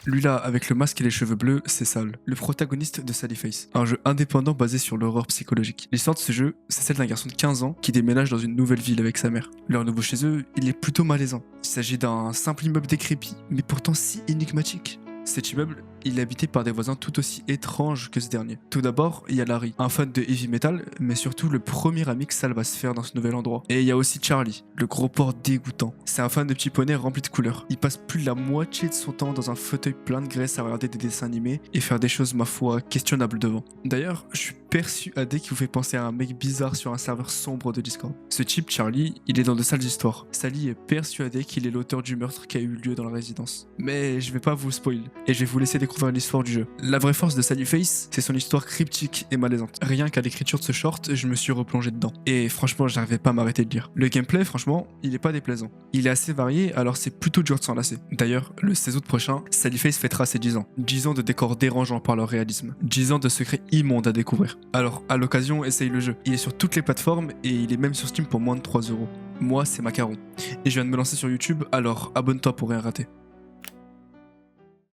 Lui là, avec le masque et les cheveux bleus, c'est Sal, le protagoniste de Sally Face, un jeu indépendant basé sur l'horreur psychologique. L'histoire de ce jeu, c'est celle d'un garçon de 15 ans qui déménage dans une nouvelle ville avec sa mère. Leur nouveau chez eux, il est plutôt malaisant. Il s'agit d'un simple immeuble décrépit, mais pourtant si énigmatique. Cet immeuble, il est habité par des voisins tout aussi étranges que ce dernier. Tout d'abord, il y a Larry, un fan de heavy metal, mais surtout le premier ami que Sal va se faire dans ce nouvel endroit. Et il y a aussi Charlie, le gros porc dégoûtant. C'est un fan de petits poneys remplis de couleurs. Il passe plus de la moitié de son temps dans un fauteuil plein de graisse à regarder des dessins animés et faire des choses, ma foi, questionnables devant. D'ailleurs, je suis persuadé qu'il vous fait penser à un mec bizarre sur un serveur sombre de Discord. Ce type, Charlie, il est dans de sales histoires. Sally est persuadé qu'il est l'auteur du meurtre qui a eu lieu dans la résidence. Mais je vais pas vous spoil, et je vais vous laisser découvrir l'histoire du jeu. La vraie force de Sally Face, c'est son histoire cryptique et malaisante. Rien qu'à l'écriture de ce short, je me suis replongé dedans. Et franchement, j'arrivais pas à m'arrêter de lire. Le gameplay, franchement, il est pas déplaisant. Il est assez varié, alors c'est plutôt dur de s'en lasser. D'ailleurs, le 16 août prochain, Sally Face fêtera ses 10 ans. 10 ans de décors dérangeants par leur réalisme. 10 ans de secrets immondes à découvrir. Alors, à l'occasion, essaye le jeu. Il est sur toutes les plateformes et il est même sur Steam pour moins de 3 euros. Moi, c'est Macaron. Et je viens de me lancer sur YouTube, alors abonne-toi pour rien rater.